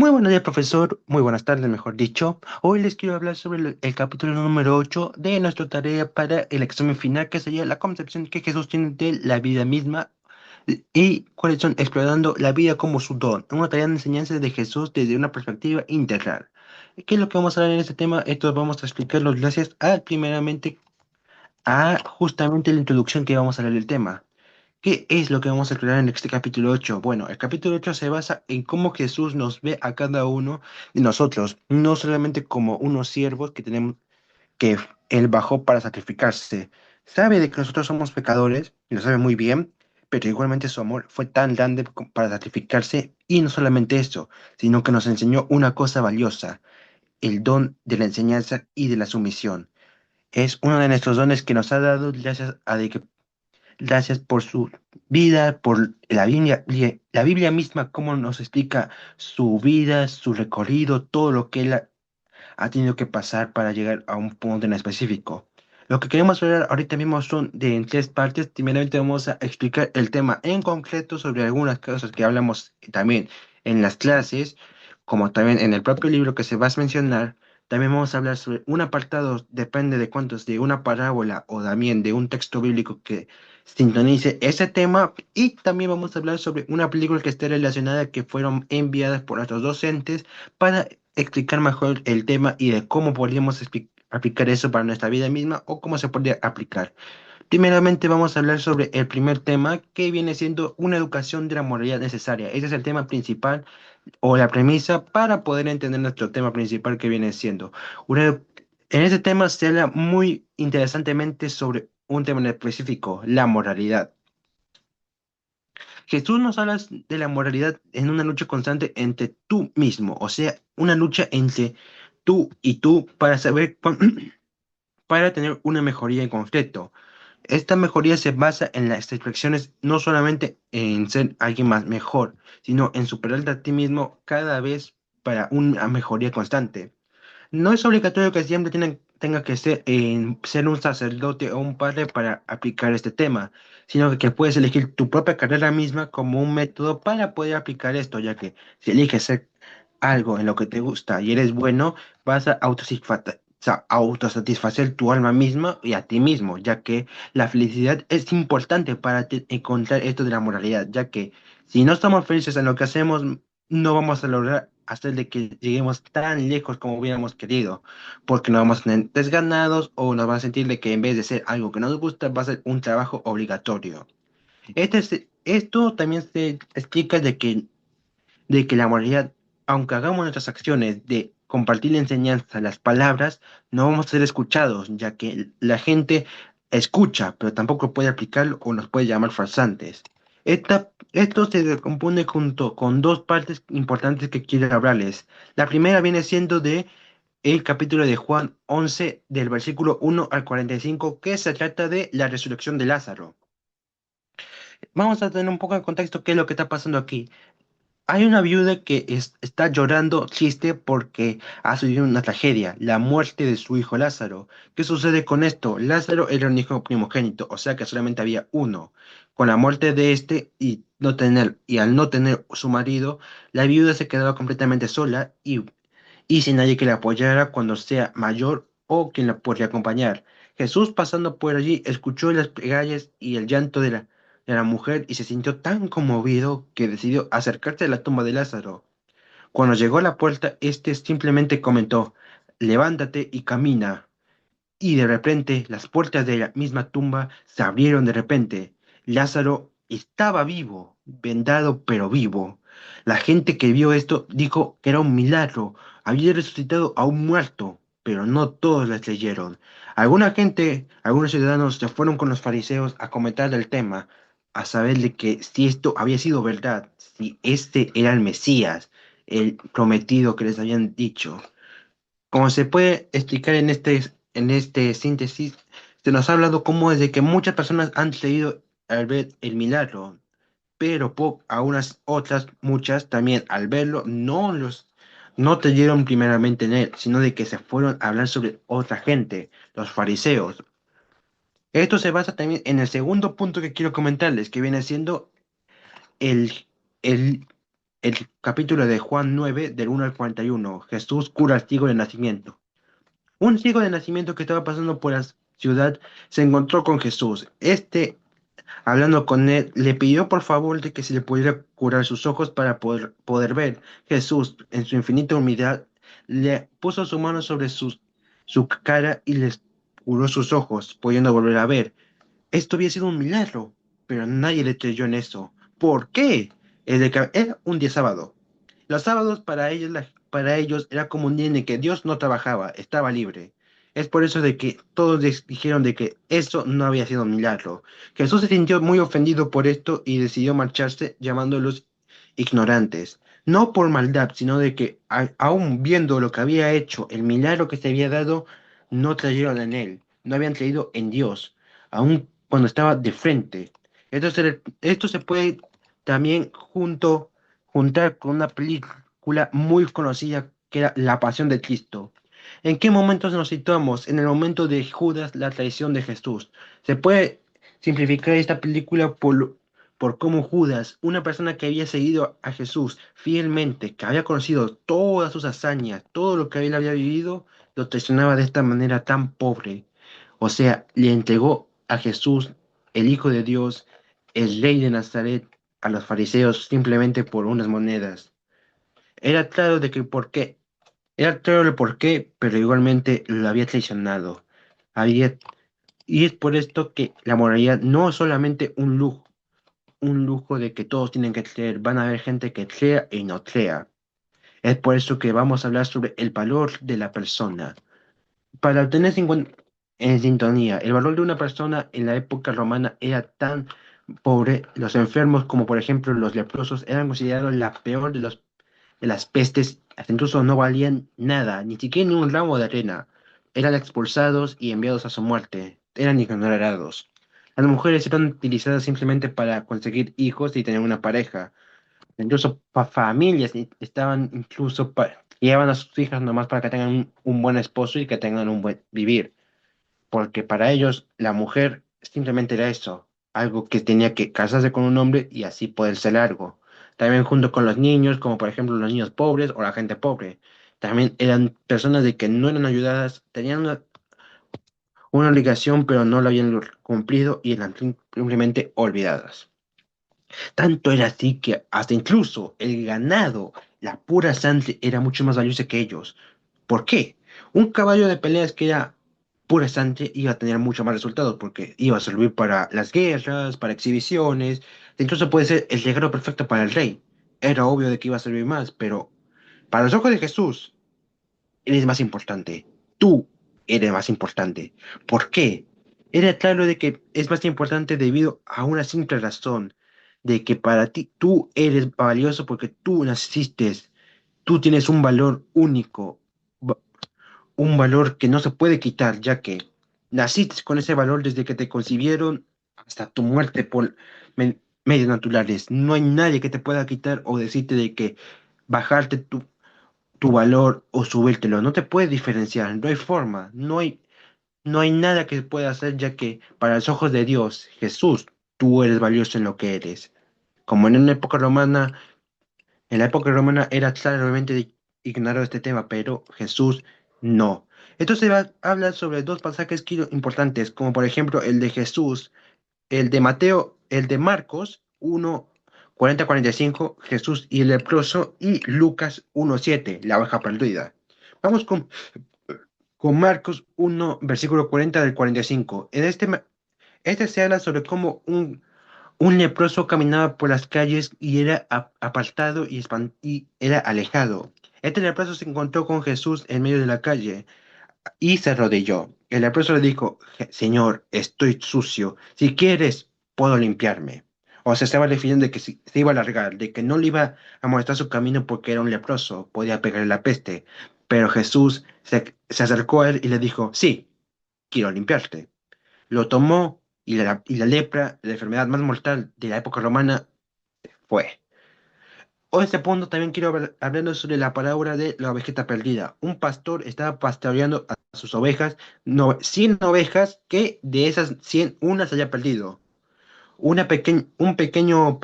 Muy buenos días, profesor. Muy buenas tardes, mejor dicho. Hoy les quiero hablar sobre el capítulo número 8 de nuestra tarea para el examen final, que sería la concepción que Jesús tiene de la vida misma y cuáles son explorando la vida como su don. Una tarea de enseñanza de Jesús desde una perspectiva integral. ¿Qué es lo que vamos a hablar en este tema? Esto vamos a explicarlo gracias a, primeramente, a justamente la introducción que vamos a leer del tema. ¿Qué es lo que vamos a explorar en este capítulo 8? Bueno, el capítulo 8 se basa en cómo Jesús nos ve a cada uno de nosotros, no solamente como unos siervos que tenemos que Él bajó para sacrificarse. Sabe de que nosotros somos pecadores, y lo sabe muy bien, pero igualmente su amor fue tan grande para sacrificarse, y no solamente eso, sino que nos enseñó una cosa valiosa, el don de la enseñanza y de la sumisión. Es uno de nuestros dones que nos ha dado gracias a de que gracias por su vida, por la Biblia misma, cómo nos explica su vida, su recorrido, todo lo que él ha tenido que pasar para llegar a un punto en específico. Lo que queremos ver ahorita mismo son de en tres partes. Primeramente vamos a explicar el tema en concreto sobre algunas cosas que hablamos también en las clases, como también en el propio libro que se va a mencionar. También vamos a hablar sobre un apartado, depende de cuántos, de una parábola o también de un texto bíblico que sintonice ese tema. Y también vamos a hablar sobre una película que esté relacionada que fueron enviadas por nuestros docentes para explicar mejor el tema y de cómo podríamos aplicar eso para nuestra vida misma o cómo se podría aplicar. Primeramente vamos a hablar sobre el primer tema que viene siendo una educación de la moralidad necesaria. Ese es el tema principal o la premisa para poder entender nuestro tema principal que viene siendo. Una- en ese tema se habla muy interesantemente sobre un tema en específico, la moralidad. Jesús nos habla de la moralidad en una lucha constante entre tú mismo, o sea, una lucha entre tú y tú para saber, para tener una mejoría en concreto. Esta mejoría se basa en las reflexiones, no solamente en ser alguien más mejor, sino en superarte a ti mismo cada vez para una mejoría constante. No es obligatorio que siempre tenga que ser un sacerdote o un padre para aplicar este tema, sino que puedes elegir tu propia carrera misma como un método para poder aplicar esto, ya que si eliges ser algo en lo que te gusta y eres bueno, vas a autosatisfacer tu alma misma y a ti mismo, ya que la felicidad es importante para encontrar esto de la moralidad, ya que si no estamos felices en lo que hacemos, no vamos a lograr hacer de que lleguemos tan lejos como hubiéramos querido, porque nos vamos a tener desganados o nos va a sentir de que en vez de ser algo que nos gusta, va a ser un trabajo obligatorio. Esto también se explica de que la moralidad, aunque hagamos nuestras acciones de compartir la enseñanza, las palabras, no vamos a ser escuchados, ya que la gente escucha, pero tampoco puede aplicarlo o nos puede llamar farsantes. Esto se compone junto con dos partes importantes que quiero hablarles. La primera viene siendo de el capítulo de Juan 11, del versículo 1 al 45, que se trata de la resurrección de Lázaro. Vamos a tener un poco de contexto qué es lo que está pasando aquí. Hay una viuda que está llorando triste porque ha sucedido una tragedia, la muerte de su hijo Lázaro. ¿Qué sucede con esto? Lázaro era un hijo primogénito, o sea que solamente había uno. Con la muerte de este y al no tener su marido, la viuda se quedaba completamente sola y sin nadie que la apoyara cuando sea mayor o quien la podría acompañar. Jesús pasando por allí escuchó las plegarias y el llanto de la mujer y se sintió tan conmovido que decidió acercarse a la tumba de Lázaro. Cuando llegó a la puerta, éste simplemente comentó, levántate y camina. Y de repente las puertas de la misma tumba se abrieron de repente. Lázaro estaba vivo, vendado pero vivo. La gente que vio esto dijo que era un milagro. Había resucitado a un muerto, pero no todos le creyeron. Alguna gente, algunos ciudadanos se fueron con los fariseos a comentar el tema, a saber de que si esto había sido verdad, si este era el Mesías, el prometido que les habían dicho. Como se puede explicar en este síntesis, se nos ha hablado cómo desde que muchas personas han creído al ver el milagro, pero a unas otras, muchas también al verlo, no creyeron primeramente en él, sino de que se fueron a hablar sobre otra gente, los fariseos. Esto se basa también en el segundo punto que quiero comentarles, que viene siendo el, el capítulo de Juan 9, del 1 al 41. Jesús cura al ciego de nacimiento. Un ciego de nacimiento que estaba pasando por la ciudad se encontró con Jesús. Hablando con él, le pidió por favor de que se le pudiera curar sus ojos para poder ver. Jesús, en su infinita humildad, le puso su mano sobre su cara y les curó sus ojos, pudiendo volver a ver. Esto había sido un milagro, pero nadie le creyó en eso. ¿Por qué? Era un día sábado. Los sábados para ellos era como un día en el que Dios no trabajaba, estaba libre. Es por eso de que todos dijeron de que eso no había sido un milagro. Jesús se sintió muy ofendido por esto y decidió marcharse llamándolos ignorantes. No por maldad, sino de que aún viendo lo que había hecho, el milagro que se había dado, no creyeron en él, no habían creído en Dios, aún cuando estaba de frente. Esto se puede también juntar con una película muy conocida que era La Pasión de Cristo. ¿En qué momentos nos situamos? En el momento de Judas, la traición de Jesús. Se puede simplificar esta película por cómo Judas, una persona que había seguido a Jesús fielmente, que había conocido todas sus hazañas, todo lo que él había vivido, lo traicionaba de esta manera tan pobre. O sea, le entregó a Jesús, el Hijo de Dios, el Rey de Nazaret, a los fariseos simplemente por unas monedas. Era claro de que por qué, era claro el por qué, pero igualmente lo había traicionado. Había, y es por esto que la moralidad no es solamente un lujo de que todos tienen que creer, van a haber gente que crea y no crea. Es por eso que vamos a hablar sobre el valor de la persona. Para obtener en sintonía, el valor de una persona en la época romana era tan pobre, los enfermos como por ejemplo los leprosos eran considerados la peor de las pestes, hasta incluso no valían nada, ni siquiera ni un ramo de arena. Eran expulsados y enviados a su muerte, eran ignorados. Las mujeres eran utilizadas simplemente para conseguir hijos y tener una pareja. Incluso familias estaban incluso llevaban a sus hijas nomás para que tengan un buen esposo y que tengan un buen vivir, porque para ellos la mujer simplemente era eso, algo que tenía que casarse con un hombre y así poder ser algo. También junto con los niños, como por ejemplo los niños pobres o la gente pobre. También eran personas de que no eran ayudadas, tenían una obligación, pero no la habían cumplido y eran simplemente olvidadas. Tanto era así que hasta incluso el ganado, la pura sangre, era mucho más valiosa que ellos. ¿Por qué? Un caballo de peleas que era pura sangre iba a tener mucho más resultados porque iba a servir para las guerras, para exhibiciones, incluso puede ser el regalo perfecto para el rey. Era obvio de que iba a servir más, pero para los ojos de Jesús, eres más importante. Tú eres más importante. ¿Por qué? Era claro de que es más importante debido a una simple razón, de que para ti tú eres valioso porque tú naciste, tú tienes un valor único, va- un valor que no se puede quitar, ya que naciste con ese valor desde que te concibieron hasta tu muerte por medios naturales. No hay nadie que te pueda quitar o decirte de que bajarte tu valor o subírtelo. No te puedes diferenciar, no hay forma, no hay nada que pueda hacer, ya que para los ojos de Dios, Jesús, tú eres valioso en lo que eres. Como en la época romana era claramente ignorado este tema, pero Jesús no. Entonces habla sobre dos pasajes importantes, como por ejemplo el de Jesús, el de Mateo, el de Marcos 1:40-45, Jesús y el leproso, y Lucas 1:7, la oveja perdida. Vamos con Marcos 1, versículo 40 del 45. Este se habla sobre cómo un leproso caminaba por las calles y era apartado y era alejado. Este leproso se encontró con Jesús en medio de la calle y se arrodilló. El leproso le dijo: Señor, estoy sucio. Si quieres, puedo limpiarme. O se estaba refiriendo de que se iba a largar, de que no le iba a molestar su camino porque era un leproso, podía pegarle la peste. Pero Jesús se acercó a él y le dijo: Sí, quiero limpiarte. Lo tomó y la lepra, la enfermedad más mortal de la época romana, fue. Hoy este punto también quiero hablando sobre la parábola de la ovejita perdida. Un pastor estaba pastoreando a sus ovejas, 100 ovejas, que de esas 100 una se haya perdido. Un pequeño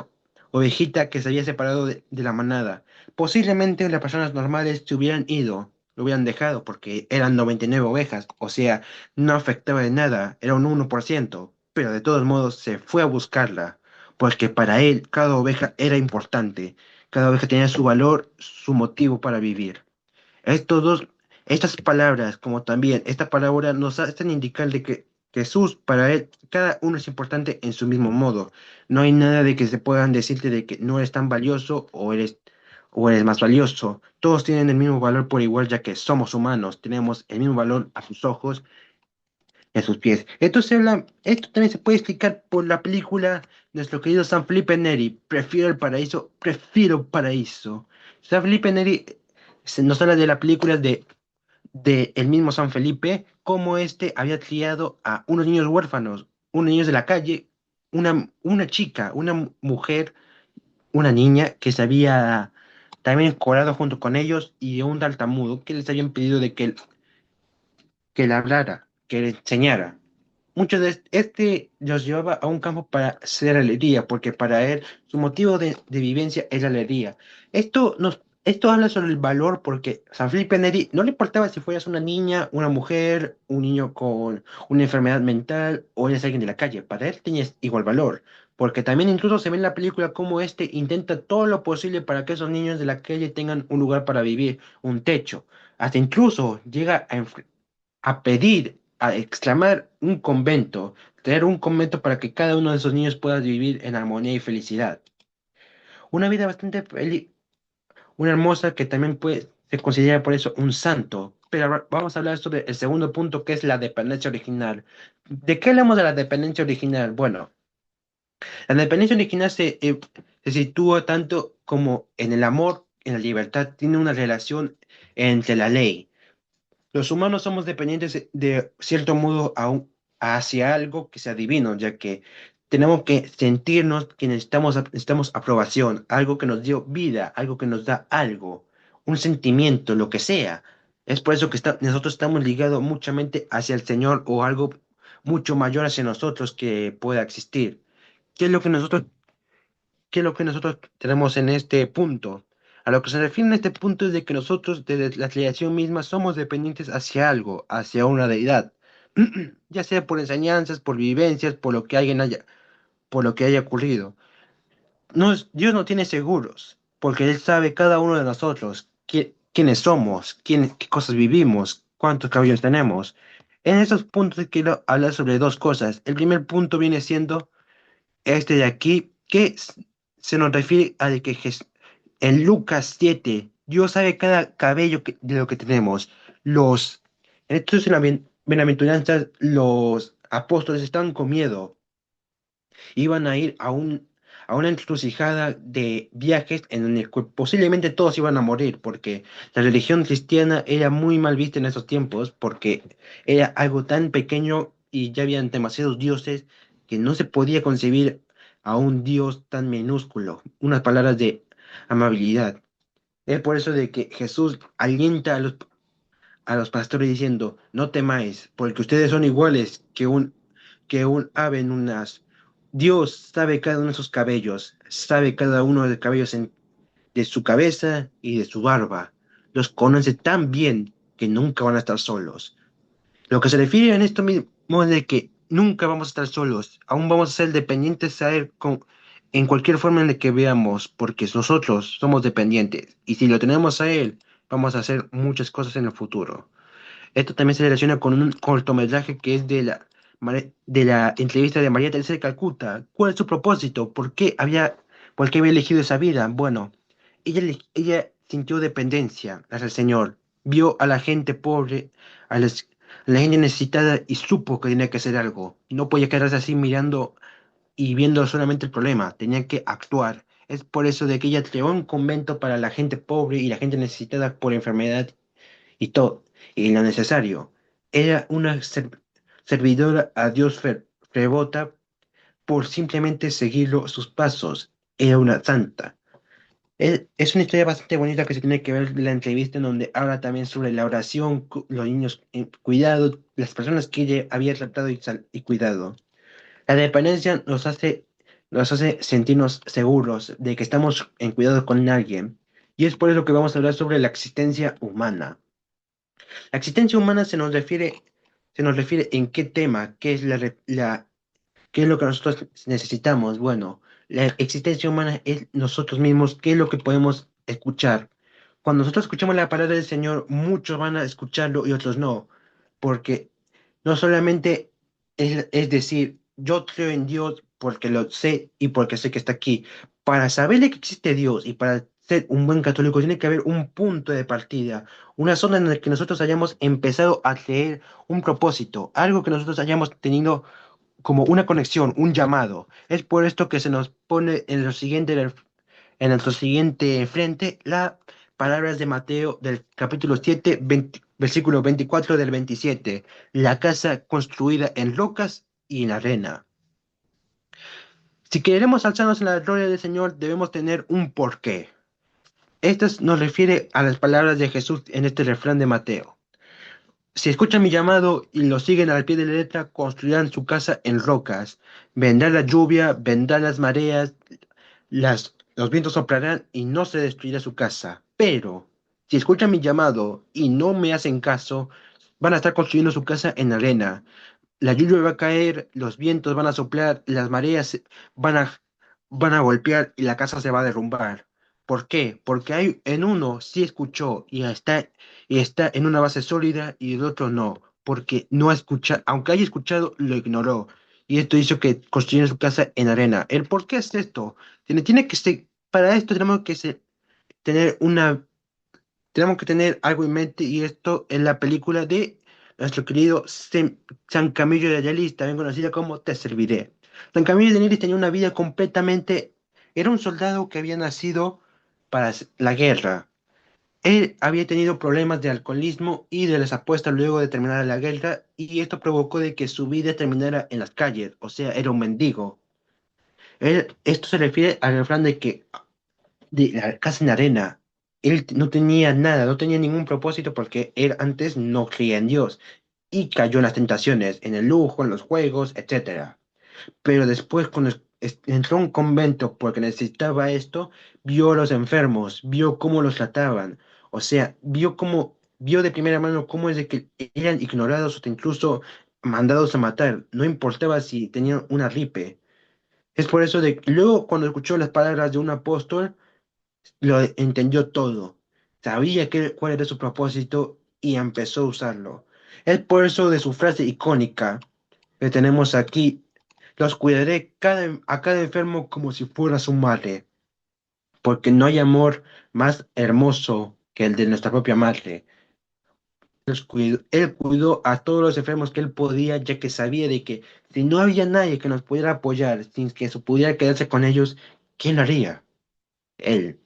ovejita que se había separado de la manada. Posiblemente las personas normales se hubieran ido, lo hubieran dejado porque eran 99 ovejas, o sea, no afectaba de nada, era un 1%, pero de todos modos se fue a buscarla, porque para él cada oveja era importante, cada oveja tenía su valor, su motivo para vivir. Estos dos, estas palabras, como también esta palabra, nos hacen indicar de que Jesús, para él, cada uno es importante en su mismo modo. No hay nada de que se puedan decirte de que no eres tan valioso o eres más valioso. Todos tienen el mismo valor por igual, ya que somos humanos, tenemos el mismo valor a sus ojos y a sus pies. Esto también se puede explicar por la película de nuestro querido San Felipe Neri. Prefiero el paraíso, prefiero paraíso. San Felipe Neri nos habla de la película de el mismo San Felipe, cómo este había criado a unos niños huérfanos, unos niños de la calle, una chica, una mujer, una niña que se había también colado junto con ellos y un tartamudo que les habían pedido de que le hablara, que le enseñara. Muchos de este los llevaba a un campo para hacer alegría, porque para él su motivo de vivencia es la alegría. Esto habla sobre el valor, porque San Felipe Neri no le importaba si fueras una niña, una mujer, un niño con una enfermedad mental o eres alguien de la calle. Para él tenías igual valor, porque también incluso se ve en la película cómo este intenta todo lo posible para que esos niños de la calle tengan un lugar para vivir, un techo. Hasta incluso llega a pedir, a exclamar un convento, tener un convento para que cada uno de esos niños pueda vivir en armonía y felicidad. Una vida bastante feliz, una hermosa que también se considera por eso un santo. Pero ahora vamos a hablar sobre el segundo punto que es la dependencia original. ¿De qué hablamos de la dependencia original? Bueno, la dependencia original se sitúa tanto como en el amor, en la libertad, tiene una relación entre la ley. Los humanos somos dependientes de cierto modo hacia algo que sea divino, ya que tenemos que sentirnos que necesitamos aprobación, algo que nos dio vida, algo que nos da algo, un sentimiento, lo que sea. Es por eso que nosotros estamos ligados muchamente hacia el Señor o algo mucho mayor hacia nosotros que pueda existir. ¿Qué es lo que nosotros ¿Qué es lo que nosotros tenemos en este punto? A lo que se refiere en este punto es de que nosotros, desde la creación misma, somos dependientes hacia algo, hacia una deidad, ya sea por enseñanzas, por vivencias, por lo que haya ocurrido. Dios no tiene seguros, porque Él sabe cada uno de nosotros, quiénes somos, qué cosas vivimos, cuántos cabellos tenemos. En estos puntos quiero hablar sobre dos cosas. El primer punto viene siendo este de aquí, se nos refiere a de que en Lucas 7, Dios sabe cada cabello de lo que tenemos. Entonces en la bienaventuranza, los apóstoles estaban con miedo, iban a ir a una encrucijada de viajes en el que posiblemente todos iban a morir, porque la religión cristiana era muy mal vista en esos tiempos, porque era algo tan pequeño y ya habían demasiados dioses que no se podía concebir a un Dios tan minúsculo. Unas palabras de amabilidad. Es por eso de que Jesús alienta a los pastores diciendo, no temáis, porque ustedes son iguales que un ave en unas. Dios sabe cada uno de sus cabellos, sabe cada uno de los cabellos de su cabeza y de su barba. Los conoce tan bien que nunca van a estar solos. Lo que se refiere en esto mismo es de que nunca vamos a estar solos, aún vamos a ser dependientes a Él en cualquier forma en la que veamos, porque nosotros somos dependientes y si lo tenemos a Él, vamos a hacer muchas cosas en el futuro. Esto también se relaciona con un cortometraje que es de la entrevista de María Teresa de Calcuta. ¿Cuál es su propósito? Por qué había elegido esa vida? Bueno, ella sintió dependencia hacia el Señor, vio a la gente pobre, a la gente necesitada y supo que tenía que hacer algo. No podía quedarse así mirando y viendo solamente el problema, tenía que actuar. Es por eso de que ella creó un convento para la gente pobre y la gente necesitada por enfermedad y todo, y lo necesario. Era una servidora a Dios fervota por simplemente seguir sus pasos. Era una santa. Es una historia bastante bonita que se tiene que ver la entrevista en donde habla también sobre la oración, los niños cuidados, las personas que ella había tratado y cuidado. La dependencia nos hace nos hace sentirnos seguros de que estamos en cuidado con alguien. Y es por eso que vamos a hablar sobre la existencia humana. La existencia humana se nos refiere en qué tema, qué es qué es lo que nosotros necesitamos. Bueno, la existencia humana es nosotros mismos, qué es lo que podemos escuchar. Cuando nosotros escuchamos la palabra del Señor, muchos van a escucharlo y otros no, porque no solamente es decir, yo creo en Dios porque lo sé y porque sé que está aquí. Para saber de que existe Dios y para ser un buen católico tiene que haber un punto de partida, una zona en la que nosotros hayamos empezado a creer un propósito, algo que nosotros hayamos tenido como una conexión, un llamado. Es por esto que se nos pone en nuestro siguiente frente las palabras de Mateo del capítulo 7 versículo 24 del 27. La casa construida en rocas y en arena. Si queremos alzarnos en la gloria del Señor, debemos tener un porqué. Esto nos refiere a las palabras de Jesús en este refrán de Mateo. Si escuchan mi llamado y lo siguen al pie de la letra, construirán su casa en rocas. Vendrá la lluvia, vendrán las mareas, los vientos soplarán y no se destruirá su casa. Pero si escuchan mi llamado y no me hacen caso, van a estar construyendo su casa en arena. La lluvia va a caer, los vientos van a soplar, las mareas van a, van a golpear y la casa se va a derrumbar. ¿Por qué? Porque hay en uno sí escuchó y está en una base sólida y el otro no, porque no ha escuchado, aunque haya escuchado, lo ignoró. Y esto hizo que construyera su casa en arena. ¿El por qué es esto? Tiene que ser, para esto tener tenemos que tener algo en mente y esto es la película de nuestro querido San Camillo de Ayalis, también conocida como Te Serviré. San Camillo de Ayalis tenía una vida completamente... Era un soldado que había nacido para la guerra. Él había tenido problemas de alcoholismo y de las apuestas luego de terminar la guerra y esto provocó de que su vida terminara en las calles, o sea, era un mendigo. Esto se refiere al refrán de que de la casa en arena. Él no tenía nada, no tenía ningún propósito porque él antes no creía en Dios y cayó en las tentaciones, en el lujo, en los juegos, etcétera. Pero después, cuando entró a un convento porque necesitaba esto, vio a los enfermos, vio cómo los trataban, o sea, vio de primera mano cómo es de que eran ignorados o incluso mandados a matar, no importaba si tenían una gripe. Es por eso de luego cuando escuchó las palabras de un apóstol, lo entendió todo, sabía cuál era su propósito y empezó a usarlo. Es por eso de su frase icónica que tenemos aquí, los cuidaré a cada enfermo como si fuera su madre, porque no hay amor más hermoso que el de nuestra propia madre. Él cuidó a todos los enfermos que él podía, ya que sabía de que si no había nadie que nos pudiera apoyar, sin que se pudiera quedarse con ellos, ¿quién lo haría? Él.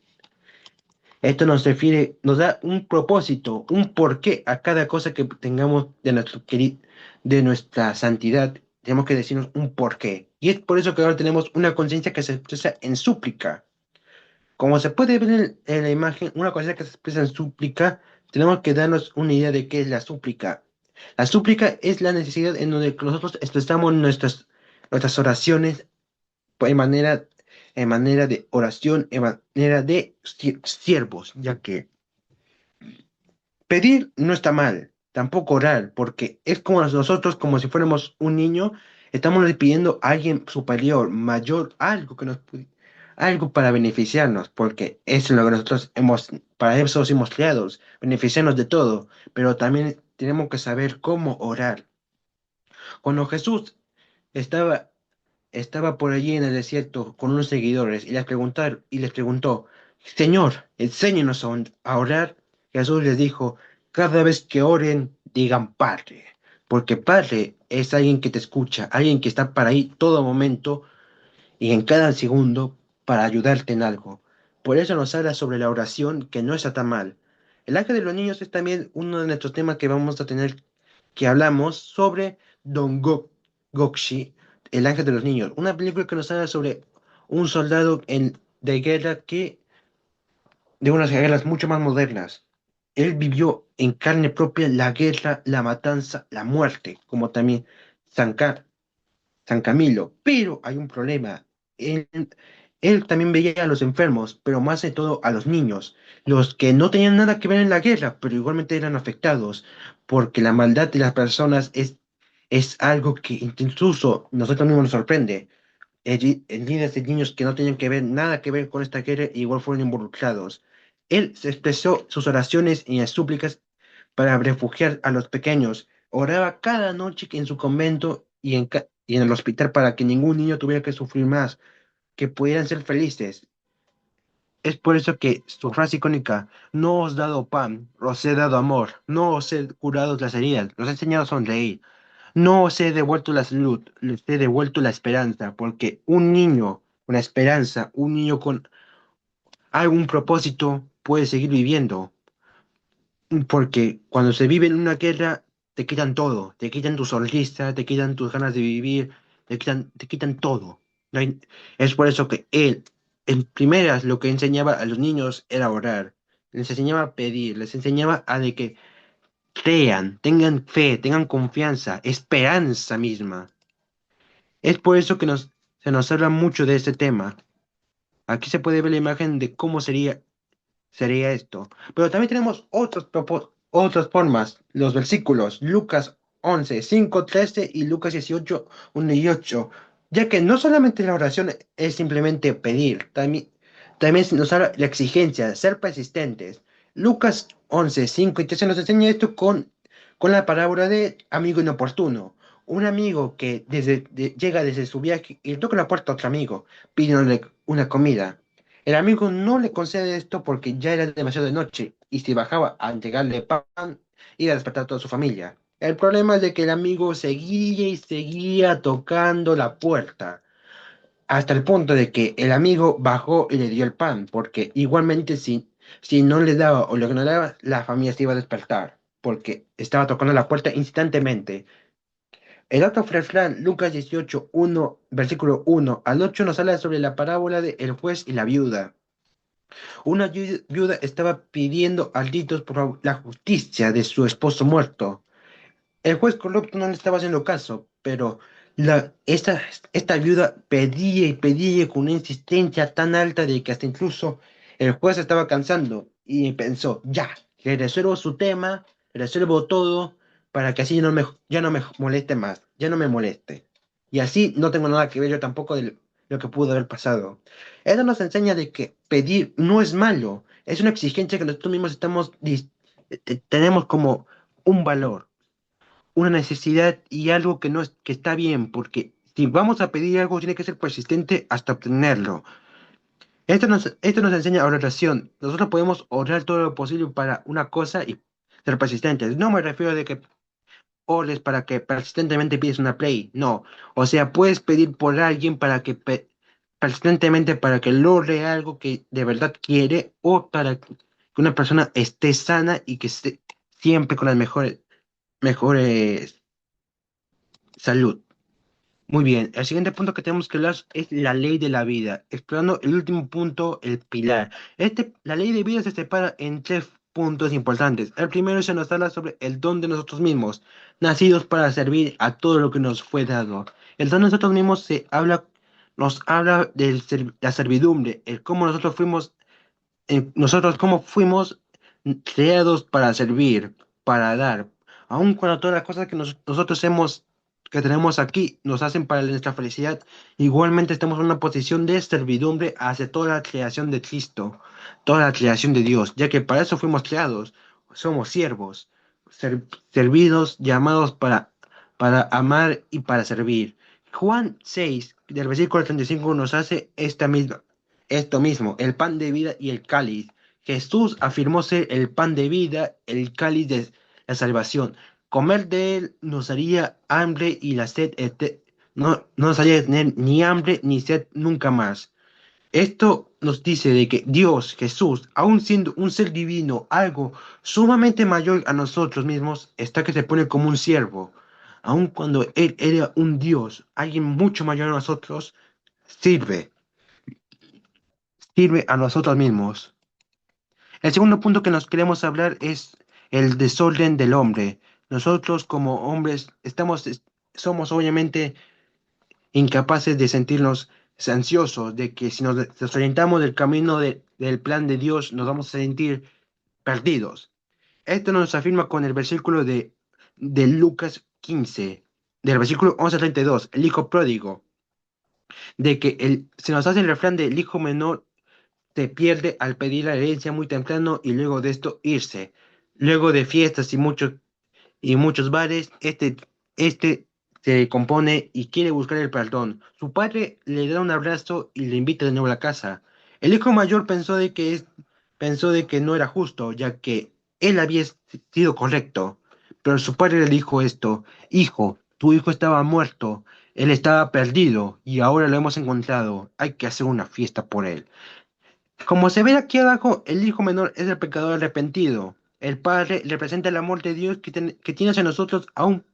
Esto nos refiere, nos da un propósito, un porqué a cada cosa que tengamos de nuestra santidad. Tenemos que decirnos un porqué. Y es por eso que ahora tenemos una conciencia que se expresa en súplica. Como se puede ver en la imagen, una conciencia que se expresa en súplica, tenemos que darnos una idea de qué es la súplica. La súplica es la necesidad en donde nosotros expresamos nuestras oraciones en manera, en manera de oración, en manera de siervos, ya que pedir no está mal, tampoco orar, porque es como nosotros, como si fuéramos un niño, estamos le pidiendo a alguien superior, mayor, algo para beneficiarnos, porque eso es lo que nosotros para eso hemos creados, beneficiarnos de todo, pero también tenemos que saber cómo orar. Cuando Jesús estaba estaba por allí en el desierto con unos seguidores y les preguntó, Señor, enséñenos a orar. Jesús les dijo, cada vez que oren, digan Padre, porque Padre es alguien que te escucha, alguien que está para ahí todo momento y en cada segundo para ayudarte en algo. Por eso nos habla sobre la oración, que no está tan mal. El ángel de los niños es también uno de nuestros temas que vamos a tener, que hablamos sobre Gokshi, el ángel de los niños. Una película que nos habla sobre un soldado de guerra de unas guerras mucho más modernas. Él vivió en carne propia la guerra, la matanza, la muerte, como también San, Ca- San Camilo. Pero hay un problema. él también veía a los enfermos, pero más de todo a los niños, los que no tenían nada que ver en la guerra, pero igualmente eran afectados, porque la maldad de las personas es algo que incluso nosotros mismos nos sorprende. Líderes de niños que no tenían que ver nada que ver con esta guerra, igual fueron involucrados. Él se expresó sus oraciones y las súplicas para refugiar a los pequeños. Oraba cada noche en su convento y en el hospital para que ningún niño tuviera que sufrir más, que pudieran ser felices. Es por eso que su frase icónica, no os he dado pan, os he dado amor, no os he curado las heridas, los he enseñado a sonreír, no os he devuelto la salud, les he devuelto la esperanza, porque un niño con esperanza, un niño con algún propósito puede seguir viviendo. Porque cuando se vive en una guerra, te quitan todo, te quitan tu sonrisa, te quitan tus ganas de vivir, te quitan todo. Es por eso que él, en primeras, lo que enseñaba a los niños era orar, les enseñaba a pedir, les enseñaba a de que crean, tengan fe, tengan confianza, esperanza misma. Es por eso que se nos habla mucho de este tema. Aquí se puede ver la imagen de cómo sería esto. Pero también tenemos otras formas, los versículos, Lucas 11 5 13 y Lucas 18 1 y 8, ya que no solamente la oración es simplemente pedir, también nos habla la exigencia, ser persistentes. Lucas 11 5 y 13 nos enseña esto con la parábola de amigo inoportuno. Un amigo que llega desde su viaje y toca la puerta a otro amigo, pidiéndole una comida. El amigo no le concede esto porque ya era demasiado de noche y si bajaba a entregarle pan, iba a despertar a toda su familia. El problema es de que el amigo seguía y seguía tocando la puerta, hasta el punto de que el amigo bajó y le dio el pan, porque igualmente si no le daba o le ignoraba, la familia se iba a despertar, porque estaba tocando la puerta instantáneamente. El otro refrán, Lucas 18 1 versículo 1 al 8, nos habla sobre la parábola de el juez y la viuda. Una viuda estaba pidiendo a gritos por la justicia de su esposo muerto. El juez corrupto no le estaba haciendo caso, pero esta viuda pedía y pedía con una insistencia tan alta de que hasta incluso el juez estaba cansando y pensó, ya, le resuelvo su tema, le resuelvo todo para que así ya no me moleste más, ya no me moleste. Y así no tengo nada que ver yo tampoco de lo que pudo haber pasado. Eso nos enseña de que pedir no es malo, es una exigencia que nosotros mismos tenemos como un valor, una necesidad y algo que no es, que está bien, porque si vamos a pedir algo, tiene que ser persistente hasta obtenerlo. Esto nos enseña oración. Nosotros podemos orar todo lo posible para una cosa y ser persistentes. No me refiero de que ores para que persistentemente pides una play. No. O sea, puedes pedir por alguien para que persistentemente para que logre algo que de verdad quiere o para que una persona esté sana y que esté siempre con las mejores salud. Muy bien, el siguiente punto que tenemos que hablar es la ley de la vida, explorando el último punto, el pilar. La ley de vida se separa en tres puntos importantes. El primero se nos habla sobre el don de nosotros mismos, nacidos para servir a todo lo que nos fue dado. El don de nosotros mismos nos habla de la servidumbre, el cómo nosotros cómo fuimos creados para servir, para dar, aun cuando todas las cosas que nosotros que tenemos aquí nos hacen para nuestra felicidad, igualmente estamos en una posición de servidumbre hacia toda la creación de Cristo, toda la creación de Dios, ya que para eso fuimos creados, somos siervos, servidos, llamados para amar y para servir. Juan 6, del versículo 35, nos hace esto mismo, el pan de vida y el cáliz. Jesús afirmó ser el pan de vida, el cáliz de la salvación. Comer de él nos haría hambre y la sed no nos haría tener ni hambre ni sed nunca más. Esto nos dice de que Dios, Jesús, aun siendo un ser divino, algo sumamente mayor a nosotros mismos, está que se pone como un siervo. Aun cuando Él era un Dios, alguien mucho mayor a nosotros, sirve, sirve a nosotros mismos. El segundo punto que nos queremos hablar es el desorden del hombre. Nosotros como hombres somos obviamente incapaces de sentirnos ansiosos de que si nos desorientamos del camino del plan de Dios, nos vamos a sentir perdidos. Esto nos afirma con el versículo de Lucas 15, del versículo 11 al 32, el hijo pródigo, de que se nos hace el refrán del hijo menor se pierde al pedir la herencia muy temprano y luego de esto irse. Luego de fiestas y muchos bares, este se compone y quiere buscar el perdón. Su padre le da un abrazo y le invita de nuevo a la casa. El hijo mayor pensó de que no era justo, ya que él había sido correcto. Pero su padre le dijo esto: hijo, tu hijo estaba muerto, él estaba perdido y ahora lo hemos encontrado. Hay que hacer una fiesta por él. Como se ve aquí abajo, el hijo menor es el pecador arrepentido. El padre representa el amor de Dios que tiene hacia nosotros, aun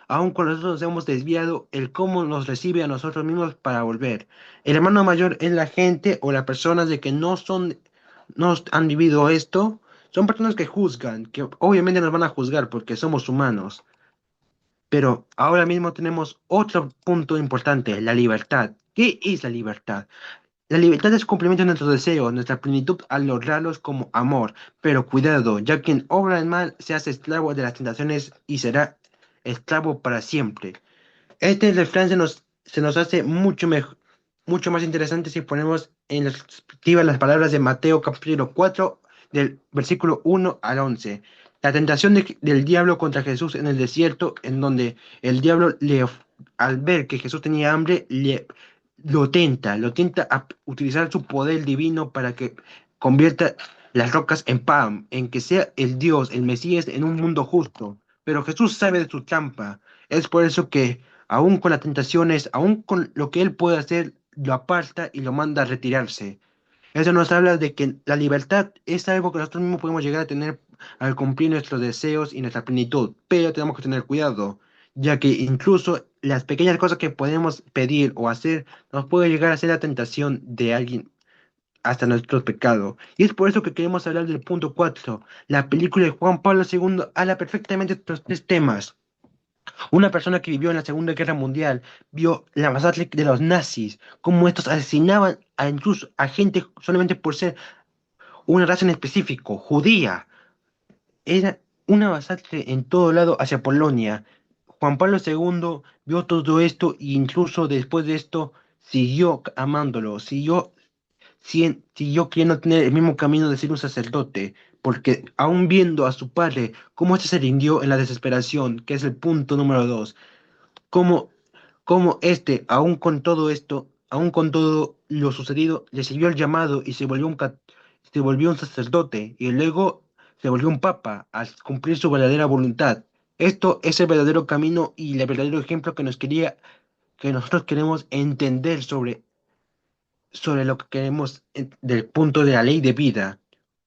cuando nosotros nos hemos desviado, el cómo nos recibe a nosotros mismos para volver. El hermano mayor es la gente o las personas de que no han vivido esto. Son personas que juzgan, que obviamente nos van a juzgar porque somos humanos. Pero ahora mismo tenemos otro punto importante, la libertad. ¿Qué es la libertad? La libertad es cumplimiento de nuestros deseos, nuestra plenitud al lograrlos como amor, pero cuidado, ya quien obra el mal se hace esclavo de las tentaciones y será esclavo para siempre. Este refrán se nos hace mucho más interesante si ponemos en la perspectiva las palabras de Mateo capítulo 4 del versículo 1 al 11. La tentación del diablo contra Jesús en el desierto, en donde el diablo al ver que Jesús tenía hambre, lo tenta a utilizar su poder divino para que convierta las rocas en pan, en que sea el Dios, el Mesías en un mundo justo. Pero Jesús sabe de su trampa. Es por eso que aún con las tentaciones, aún con lo que él puede hacer, lo aparta y lo manda a retirarse. Eso nos habla de que la libertad es algo que nosotros mismos podemos llegar a tener al cumplir nuestros deseos y nuestra plenitud, pero tenemos que tener cuidado, ya que incluso las pequeñas cosas que podemos pedir o hacer nos puede llegar a ser la tentación de alguien hasta nuestros pecados. Y es por eso que queremos hablar del punto 4. La película de Juan Pablo II habla perfectamente de estos tres temas. Una persona que vivió en la Segunda Guerra Mundial vio la masacre de los nazis, cómo estos asesinaban a incluso a gente solamente por ser una raza en específico, judía. Era una masacre en todo lado hacia Polonia. Juan Pablo II vio todo esto e incluso después de esto siguió amándolo, siguió queriendo tener el mismo camino de ser un sacerdote, porque aún viendo a su padre, cómo éste se rindió en la desesperación, que es el punto número 2, cómo, cómo éste, aún con todo esto, aún con todo lo sucedido, recibió el llamado y se volvió un sacerdote y luego se volvió un papa al cumplir su verdadera voluntad. Esto es el verdadero camino y el verdadero ejemplo que nosotros queremos entender sobre lo que queremos del punto de la ley de vida.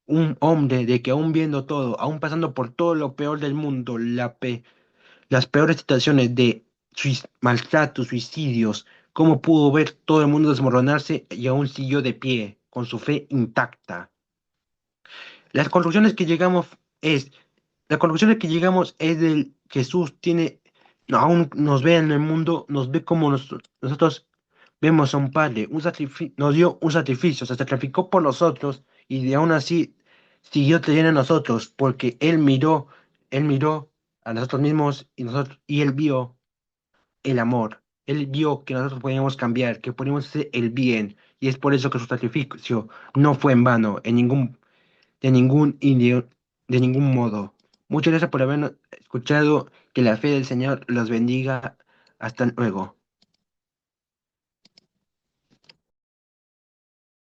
Un hombre de que aún viendo todo, aún pasando por todo lo peor del mundo, las peores situaciones de maltratos, suicidios, cómo pudo ver todo el mundo desmoronarse y aún siguió de pie, con su fe intacta. Las conclusiones que llegamos es, la conclusión que llegamos es del Jesús tiene, no, aún nos ve en el mundo, nos ve como nosotros vemos a un Padre, nos dio un sacrificio, se sacrificó por nosotros y de aún así siguió creyendo en nosotros porque Él miró a nosotros mismos y Él vio el amor. Él vio que nosotros podíamos cambiar, que podíamos hacer el bien y es por eso que su sacrificio no fue en vano de de ningún modo. Muchas gracias por habernos escuchado. Que la fe del Señor los bendiga. Hasta luego.